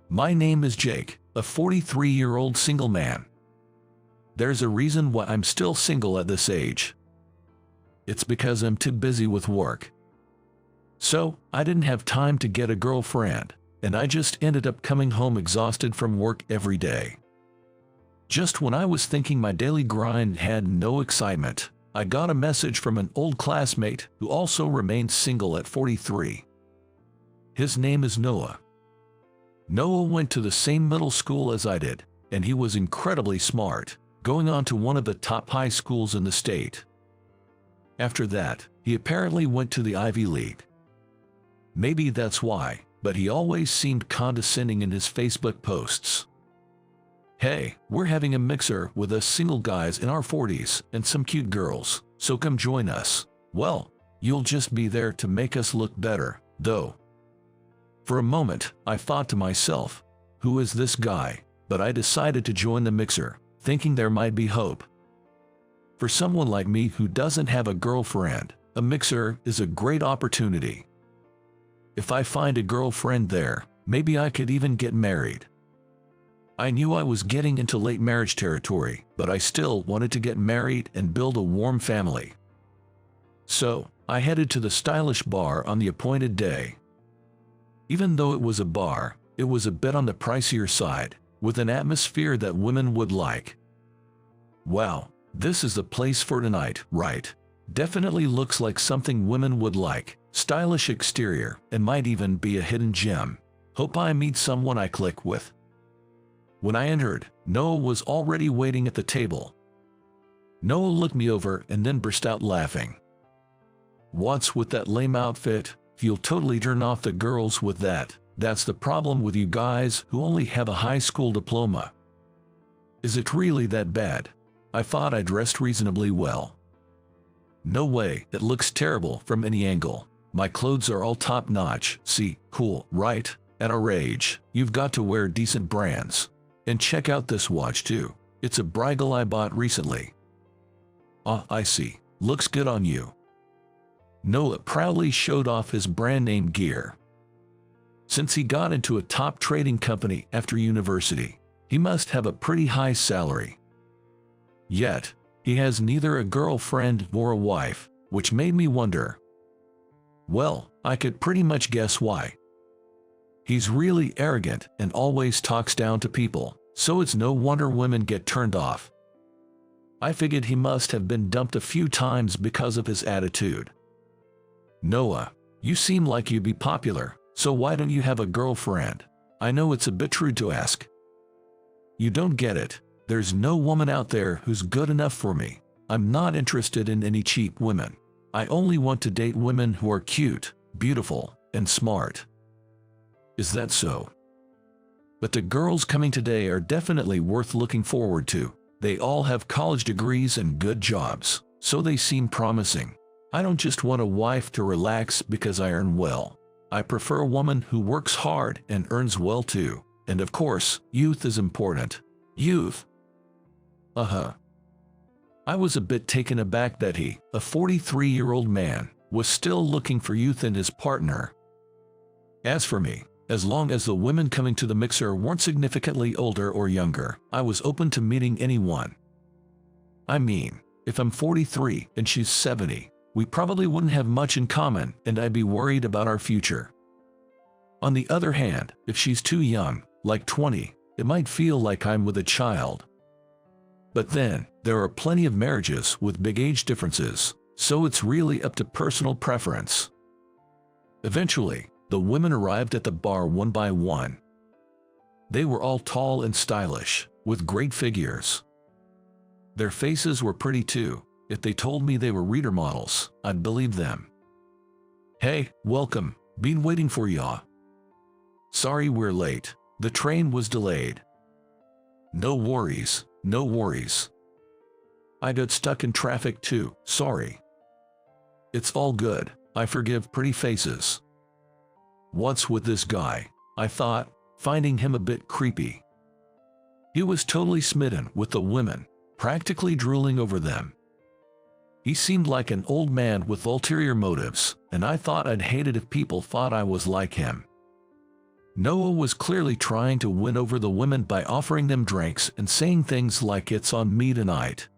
My name is Jake, a 43-year-old single man. There's a reason why I'm still single at this age. It's because I'm too busy with work. So, I didn't have time to get a girlfriend, and I just ended up coming home exhausted from work every day. Just when I was thinking my daily grind had no excitement, I got a message from an old classmate who also remains single at 43. His name is Noah. Noah went to the same middle school as I did, and he was incredibly smart, going on to one of the top high schools in the state. After that, he apparently went to the Ivy League. Maybe that's why, but he always seemed condescending in his Facebook posts. Hey, we're having a mixer with us single guys in our 40s and some cute girls, so come join us. Well, you'll just be there to make us look better, though. For a moment, I thought to myself, who is this guy? But I decided to join the mixer, thinking there might be hope. For someone like me who doesn't have a girlfriend, a mixer is a great opportunity. If I find a girlfriend there, maybe I could even get married. I knew I was getting into late marriage territory, but I still wanted to get married and build a warm family. So, I headed to the stylish bar on the appointed day. Even though it was a bar, it was a bit on the pricier side, with an atmosphere that women would like. Wow, this is the place for tonight, right? Definitely looks like something women would like. Stylish exterior, and might even be a hidden gem. Hope I meet someone I click with. When I entered, Noah was already waiting at the table. Noah looked me over and then burst out laughing. What's with that lame outfit? You'll totally turn off the girls with that. That's the problem with you guys who only have a high school diploma. Is it really that bad? I thought I dressed reasonably well. No way, it looks terrible from any angle. My clothes are all top-notch. See, cool, right? At our age, you've got to wear decent brands. And check out this watch too. It's a Bruegel I bought recently. Ah, I see. Looks good on you. Noah proudly showed off his brand name gear. Since he got into a top trading company after university, he must have a pretty high salary. Yet, he has neither a girlfriend nor a wife, which made me wonder. Well, I could pretty much guess why. He's really arrogant and always talks down to people, so it's no wonder women get turned off. I figured he must have been dumped a few times because of his attitude. Noah, you seem like you'd be popular, so why don't you have a girlfriend? I know it's a bit rude to ask. You don't get it. There's no woman out there who's good enough for me. I'm not interested in any cheap women. I only want to date women who are cute, beautiful, and smart. Is that so? But the girls coming today are definitely worth looking forward to. They all have college degrees and good jobs, so they seem promising. I don't just want a wife to relax because I earn well. I prefer a woman who works hard and earns well too. And of course, youth is important. Youth. I was a bit taken aback that he, a 43-year-old man, was still looking for youth in his partner. As for me, as long as the women coming to the mixer weren't significantly older or younger, I was open to meeting anyone. I mean, if I'm 43 and she's 70, we probably wouldn't have much in common and I'd be worried about our future. On the other hand, if she's too young, like 20, it might feel like I'm with a child. But then, there are plenty of marriages with big age differences, so it's really up to personal preference. Eventually, the women arrived at the bar one by one. They were all tall and stylish, with great figures. Their faces were pretty too. If they told me they were reader models, I'd believe them. Hey, welcome. Been waiting for ya. Sorry we're late. The train was delayed. No worries, no worries. I got stuck in traffic too, sorry. It's all good. I forgive pretty faces. What's with this guy? I thought, finding him a bit creepy. He was totally smitten with the women, practically drooling over them. He seemed like an old man with ulterior motives, and I thought I'd hate it if people thought I was like him. Noah was clearly trying to win over the women by offering them drinks and saying things like, "It's on me tonight.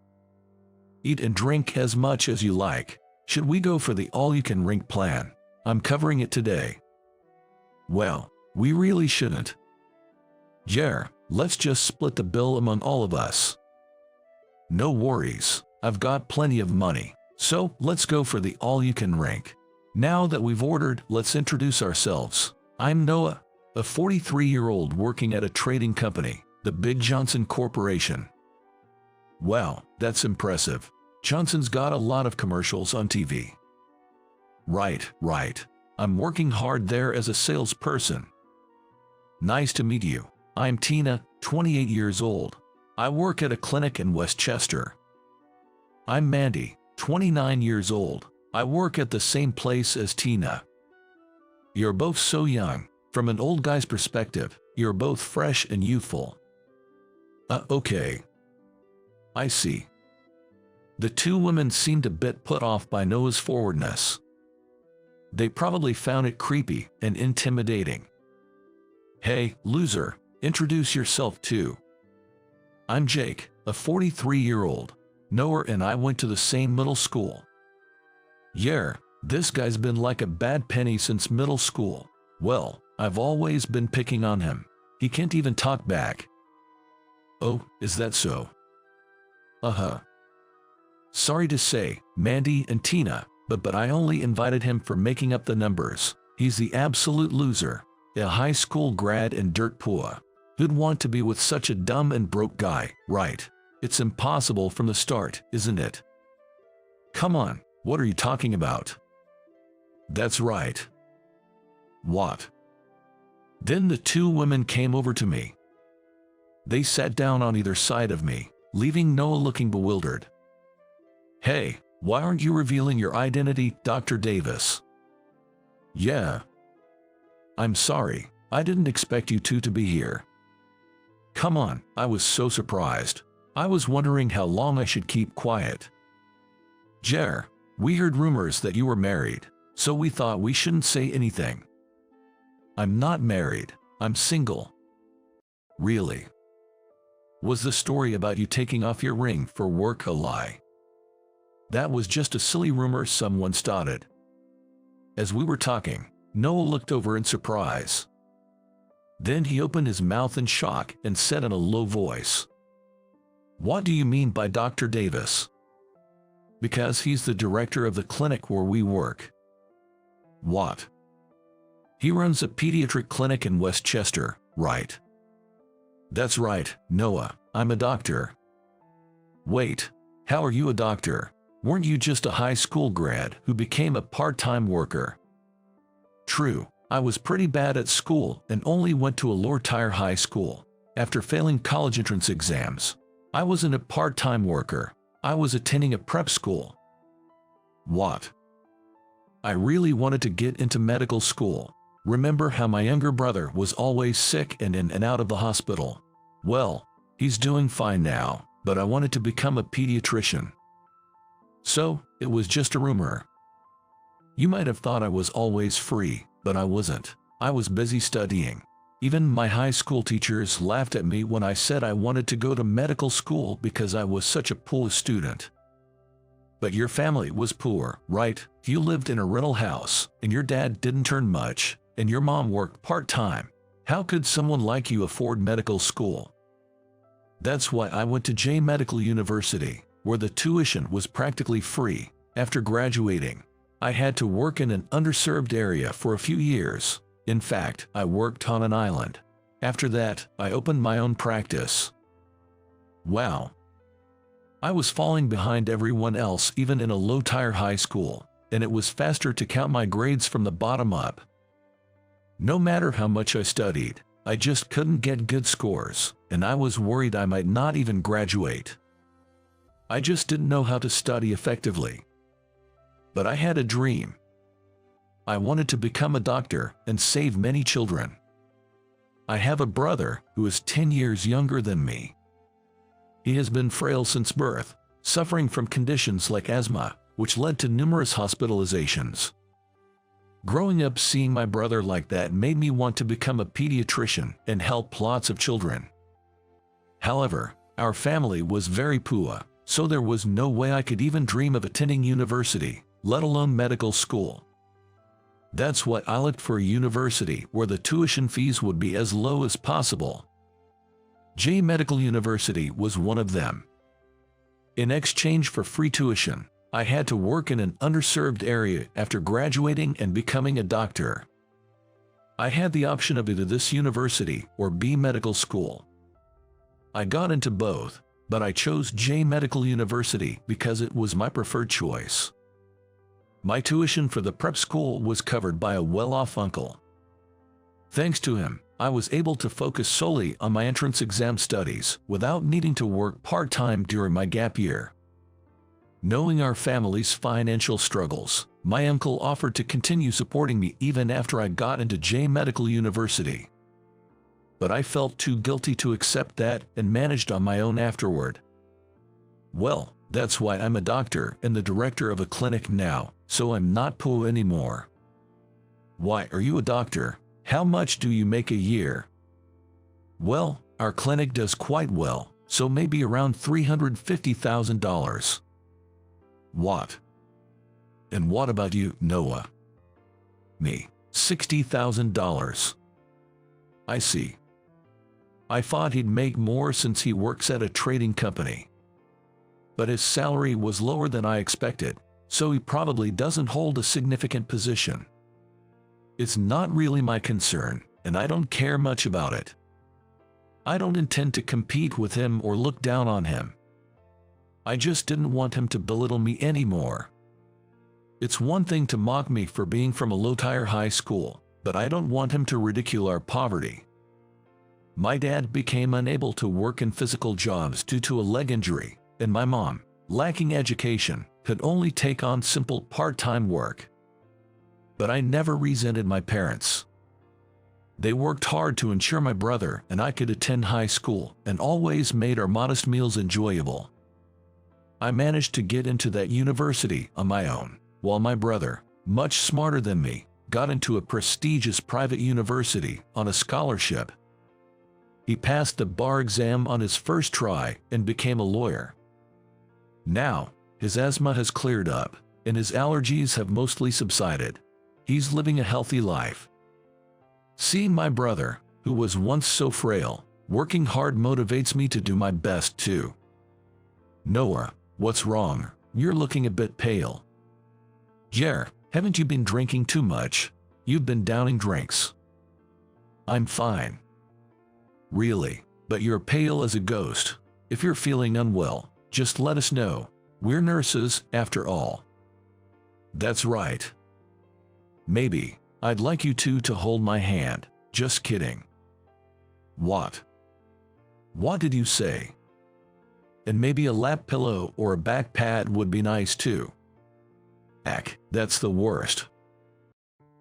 Eat and drink as much as you like. Should we go for the all-you-can-drink plan? I'm covering it today." Well, we really shouldn't. Yeah, let's just split the bill among all of us. No worries, I've got plenty of money, so let's go for the all-you-can-drink. Now that we've ordered, let's introduce ourselves. I'm Noah, a 43-year-old working at a trading company, the Big Johnson Corporation. Wow, that's impressive. Johnson's got a lot of commercials on TV. Right. I'm working hard there as a salesperson. Nice to meet you. I'm Tina, 28 years old. I work at a clinic in Westchester. I'm Mandy, 29 years old. I work at the same place as Tina. You're both so young. From an old guy's perspective, you're both fresh and youthful. Okay. I see. The two women seemed a bit put off by Noah's forwardness. They probably found it creepy and intimidating. Hey, loser, introduce yourself too. I'm Jake, a 43-year-old. Noah and I went to the same middle school. Yeah, this guy's been like a bad penny since middle school. Well, I've always been picking on him. He can't even talk back. Oh, is that so? Sorry to say, Mandy and Tina, but I only invited him for making up the numbers. He's the absolute loser. A high school grad and dirt poor. Who'd want to be with such a dumb and broke guy, right? It's impossible from the start, isn't it? Come on, what are you talking about? That's right. What? Then the two women came over to me. They sat down on either side of me, leaving Noah looking bewildered. Hey, why aren't you revealing your identity, Dr. Davis? Yeah. I'm sorry, I didn't expect you two to be here. Come on, I was so surprised. I was wondering how long I should keep quiet. Jer, we heard rumors that you were married, so we thought we shouldn't say anything. I'm not married, I'm single. Really? Was the story about you taking off your ring for work a lie? That was just a silly rumor someone started. As we were talking, Noah looked over in surprise. Then he opened his mouth in shock and said in a low voice, "What do you mean by Dr. Davis?" Because he's the director of the clinic where we work. What? He runs a pediatric clinic in Westchester, right? That's right, Noah, I'm a doctor. Wait, how are you a doctor? Weren't you just a high school grad who became a part-time worker? True, I was pretty bad at school and only went to a lower-tier high school. After failing college entrance exams, I wasn't a part-time worker. I was attending a prep school. What? I really wanted to get into medical school. Remember how my younger brother was always sick and in and out of the hospital? Well, he's doing fine now, but I wanted to become a pediatrician. So, it was just a rumor. You might have thought I was always free, but I wasn't. I was busy studying. Even my high school teachers laughed at me when I said I wanted to go to medical school because I was such a poor student. But your family was poor, right? You lived in a rental house, and your dad didn't earn much, and your mom worked part-time. How could someone like you afford medical school? That's why I went to J Medical University, where the tuition was practically free. After graduating, I had to work in an underserved area for a few years. In fact, I worked on an island. After that, I opened my own practice. Wow. I was falling behind everyone else even in a low-tier high school, and it was faster to count my grades from the bottom up. No matter how much I studied, I just couldn't get good scores, and I was worried I might not even graduate. I just didn't know how to study effectively. But I had a dream. I wanted to become a doctor and save many children. I have a brother who is 10 years younger than me. He has been frail since birth, suffering from conditions like asthma, which led to numerous hospitalizations. Growing up seeing my brother like that made me want to become a pediatrician and help lots of children. However, our family was very poor, so there was no way I could even dream of attending university, let alone medical school. That's why I looked for a university where the tuition fees would be as low as possible. J Medical University was one of them. In exchange for free tuition, I had to work in an underserved area after graduating and becoming a doctor. I had the option of either this university or B medical school. I got into both, but I chose J Medical University because it was my preferred choice. My tuition for the prep school was covered by a well-off uncle. Thanks to him, I was able to focus solely on my entrance exam studies without needing to work part-time during my gap year. Knowing our family's financial struggles, my uncle offered to continue supporting me even after I got into J Medical University. But I felt too guilty to accept that and managed on my own afterward. Well, that's why I'm a doctor and the director of a clinic now, so I'm not poor anymore. Why are you a doctor? How much do you make a year? Well, our clinic does quite well, so maybe around $350,000. What? And what about you, Noah? Me, $60,000. I see. I thought he'd make more since he works at a trading company. But his salary was lower than I expected, so he probably doesn't hold a significant position. It's not really my concern, and I don't care much about it. I don't intend to compete with him or look down on him. I just didn't want him to belittle me anymore. It's one thing to mock me for being from a low-tier high school, but I don't want him to ridicule our poverty. My dad became unable to work in physical jobs due to a leg injury, and my mom, lacking education, could only take on simple part-time work. But I never resented my parents. They worked hard to ensure my brother and I could attend high school and always made our modest meals enjoyable. I managed to get into that university on my own, while my brother, much smarter than me, got into a prestigious private university on a scholarship. He passed the bar exam on his first try and became a lawyer. Now, his asthma has cleared up, and his allergies have mostly subsided. He's living a healthy life. Seeing my brother, who was once so frail, working hard motivates me to do my best too. Noah, what's wrong? You're looking a bit pale. Jer, haven't you been drinking too much? You've been downing drinks. I'm fine. Really, but you're pale as a ghost. If you're feeling unwell, just let us know. We're nurses, after all. That's right. Maybe, I'd like you two to hold my hand. Just kidding. What? What did you say? And maybe a lap pillow or a back pad would be nice too. Ack, that's the worst.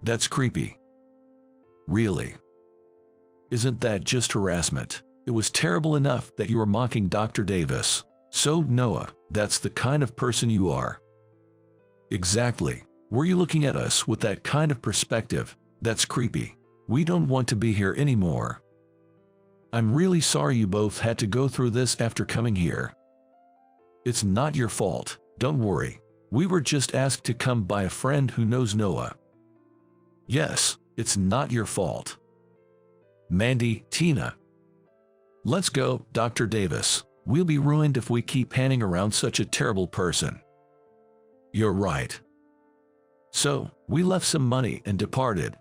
That's creepy. Really? Isn't that just harassment? It was terrible enough that you were mocking Dr. Davis. So, Noah, that's the kind of person you are. Exactly. Were you looking at us with that kind of perspective? That's creepy. We don't want to be here anymore. I'm really sorry you both had to go through this after coming here. It's not your fault, don't worry. We were just asked to come by a friend who knows Noah. Yes, it's not your fault. Mandy, Tina. Let's go, Dr. Davis. We'll be ruined if we keep hanging around such a terrible person. You're right. So, we left some money and departed.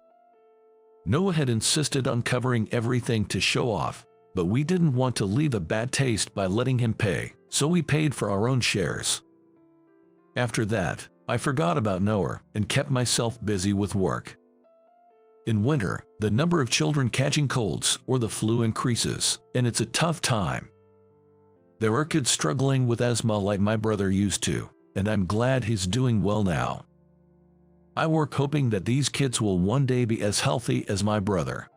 Noah had insisted on covering everything to show off, but we didn't want to leave a bad taste by letting him pay, so we paid for our own shares. After that, I forgot about Noah and kept myself busy with work. In winter, the number of children catching colds or the flu increases, and it's a tough time. There are kids struggling with asthma like my brother used to, and I'm glad he's doing well now. I work hoping that these kids will one day be as healthy as my brother.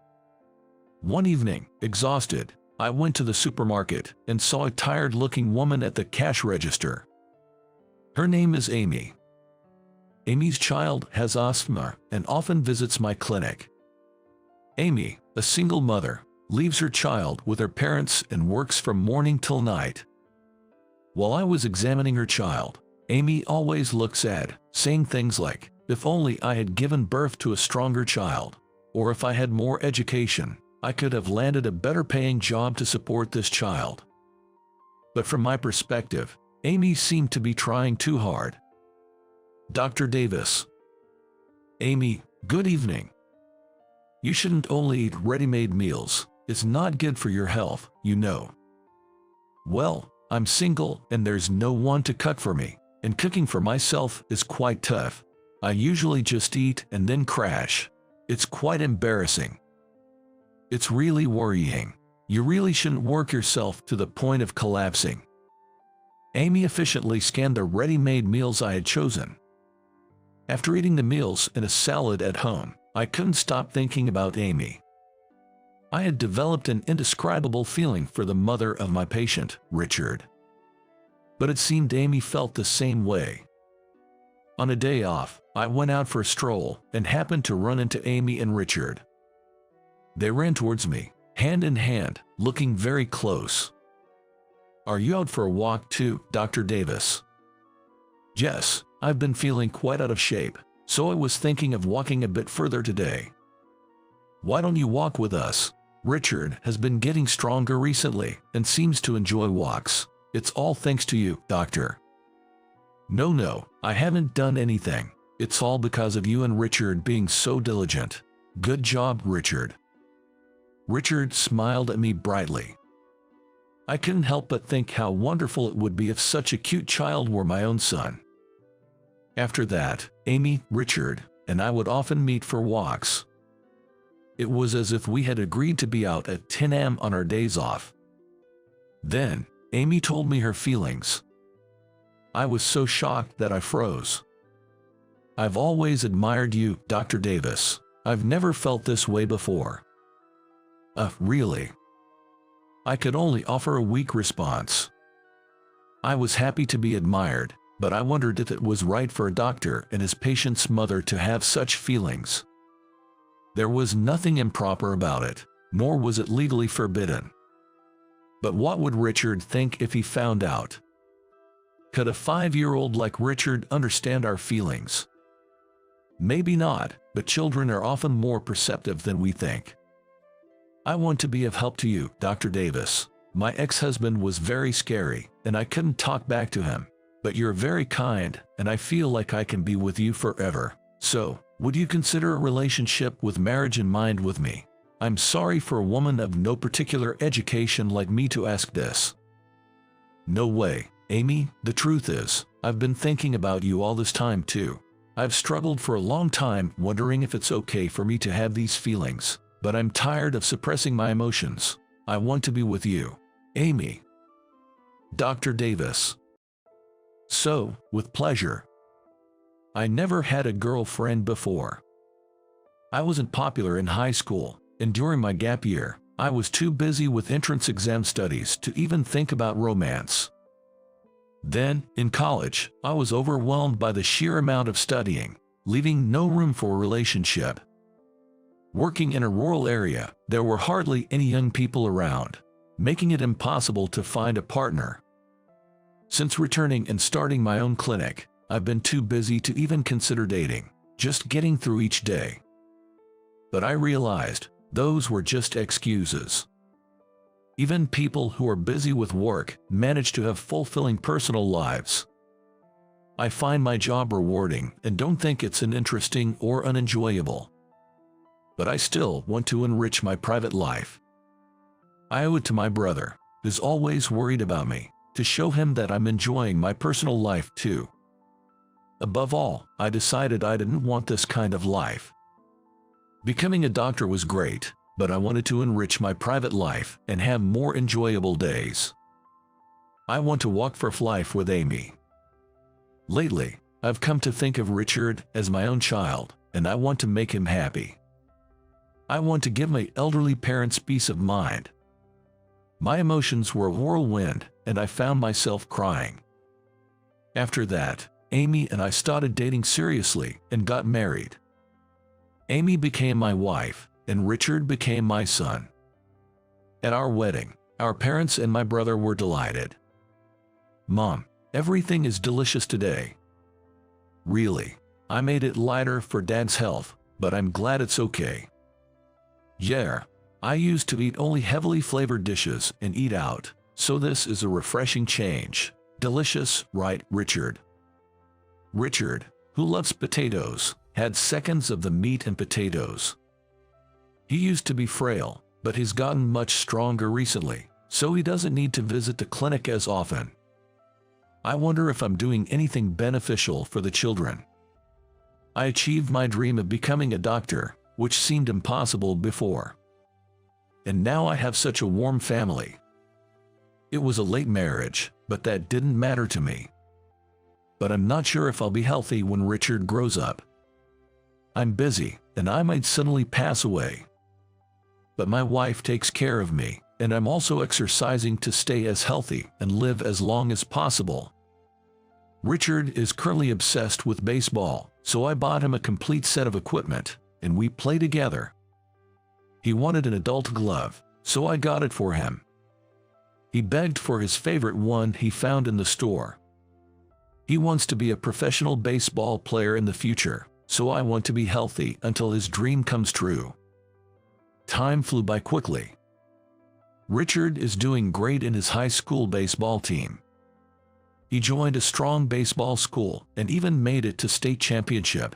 One evening, exhausted, I went to the supermarket and saw a tired-looking woman at the cash register. Her name is Amy. Amy's child has asthma and often visits my clinic. Amy, a single mother, leaves her child with her parents and works from morning till night. While I was examining her child, Amy always looks at, saying things like, "If only I had given birth to a stronger child," or "If I had more education, I could have landed a better paying job to support this child." But from my perspective, Amy seemed to be trying too hard. Dr. Davis. Amy, good evening. You shouldn't only eat ready-made meals. It's not good for your health, you know. Well, I'm single and there's no one to cook for me, and cooking for myself is quite tough. I usually just eat and then crash. It's quite embarrassing. It's really worrying. You really shouldn't work yourself to the point of collapsing. Amy efficiently scanned the ready-made meals I had chosen. After eating the meals and a salad at home, I couldn't stop thinking about Amy. I had developed an indescribable feeling for the mother of my patient, Richard. But it seemed Amy felt the same way. On a day off, I went out for a stroll and happened to run into Amy and Richard. They ran towards me, hand in hand, looking very close. "Are you out for a walk too, Dr. Davis?" "Yes, I've been feeling quite out of shape, so I was thinking of walking a bit further today." "Why don't you walk with us? Richard has been getting stronger recently and seems to enjoy walks. It's all thanks to you, doctor." No, I haven't done anything. It's all because of you and Richard being so diligent. Good job, Richard." Richard smiled at me brightly. I couldn't help but think how wonderful it would be if such a cute child were my own son. After that, Amy, Richard, and I would often meet for walks. It was as if we had agreed to be out at 10 a.m. on our days off. Then, Amy told me her feelings. I was so shocked that I froze. "I've always admired you, Dr. Davis. I've never felt this way before." Really?" I could only offer a weak response. I was happy to be admired, but I wondered if it was right for a doctor and his patient's mother to have such feelings. There was nothing improper about it, nor was it legally forbidden. But what would Richard think if he found out? Could a 5-year-old like Richard understand our feelings? Maybe not, but children are often more perceptive than we think. "I want to be of help to you, Dr. Davis. My ex-husband was very scary, and I couldn't talk back to him. But you're very kind, and I feel like I can be with you forever. So, would you consider a relationship with marriage in mind with me? I'm sorry for a woman of no particular education like me to ask this." "No way, Amy. The truth is, I've been thinking about you all this time too. I've struggled for a long time wondering if it's okay for me to have these feelings. But I'm tired of suppressing my emotions. I want to be with you, Amy." Dr. Davis. So, with pleasure. I never had a girlfriend before. I wasn't popular in high school, and during my gap year, I was too busy with entrance exam studies to even think about romance. Then, in college, I was overwhelmed by the sheer amount of studying, leaving no room for a relationship. Working in a rural area, there were hardly any young people around, making it impossible to find a partner. Since returning and starting my own clinic, I've been too busy to even consider dating, just getting through each day. But I realized those were just excuses. Even people who are busy with work manage to have fulfilling personal lives. I find my job rewarding and don't think it's uninteresting or unenjoyable. But I still want to enrich my private life. I owe it to my brother, who's always worried about me, to show him that I'm enjoying my personal life too. Above all, I decided I didn't want this kind of life. Becoming a doctor was great, but I wanted to enrich my private life and have more enjoyable days. I want to walk for life with Amy. Lately, I've come to think of Richard as my own child, and I want to make him happy. I want to give my elderly parents peace of mind. My emotions were a whirlwind, and I found myself crying. After that, Amy and I started dating seriously and got married. Amy became my wife, and Richard became my son. At our wedding, our parents and my brother were delighted. "Mom, everything is delicious today." "Really? I made it lighter for Dad's health, but I'm glad it's okay." "Yeah, I used to eat only heavily flavored dishes and eat out, so this is a refreshing change. Delicious, right, Richard?" Richard, who loves potatoes, had seconds of the meat and potatoes. He used to be frail, but he's gotten much stronger recently, so he doesn't need to visit the clinic as often. I wonder if I'm doing anything beneficial for the children. I achieved my dream of becoming a doctor, which seemed impossible before. And now I have such a warm family. It was a late marriage, but that didn't matter to me. But I'm not sure if I'll be healthy when Richard grows up. I'm busy, and I might suddenly pass away. But my wife takes care of me, and I'm also exercising to stay as healthy and live as long as possible. Richard is currently obsessed with baseball, so I bought him a complete set of equipment, and we play together. He wanted an adult glove, so I got it for him. He begged for his favorite one he found in the store. He wants to be a professional baseball player in the future, so I want to be healthy until his dream comes true. Time flew by quickly. Richard is doing great in his high school baseball team. He joined a strong baseball school and even made it to state championship.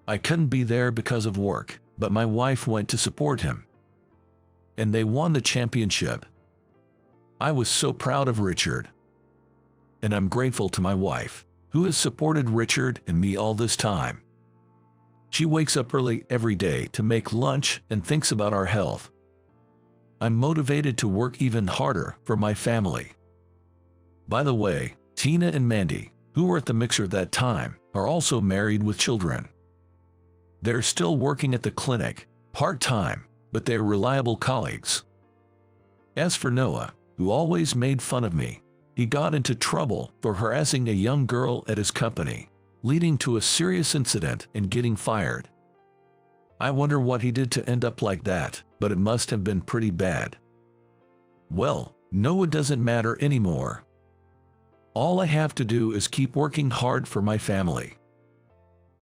I couldn't be there because of work, but my wife went to support him. And they won the championship. I was so proud of Richard. And I'm grateful to my wife, who has supported Richard and me all this time. She wakes up early every day to make lunch and thinks about our health. I'm motivated to work even harder for my family. By the way, Tina and Mandy, who were at the mixer that time, are also married with children. They're still working at the clinic, part-time, but they're reliable colleagues. As for Noah, who always made fun of me, he got into trouble for harassing a young girl at his company, leading to a serious incident and getting fired. I wonder what he did to end up like that, but it must have been pretty bad. Well, Noah doesn't matter anymore. All I have to do is keep working hard for my family.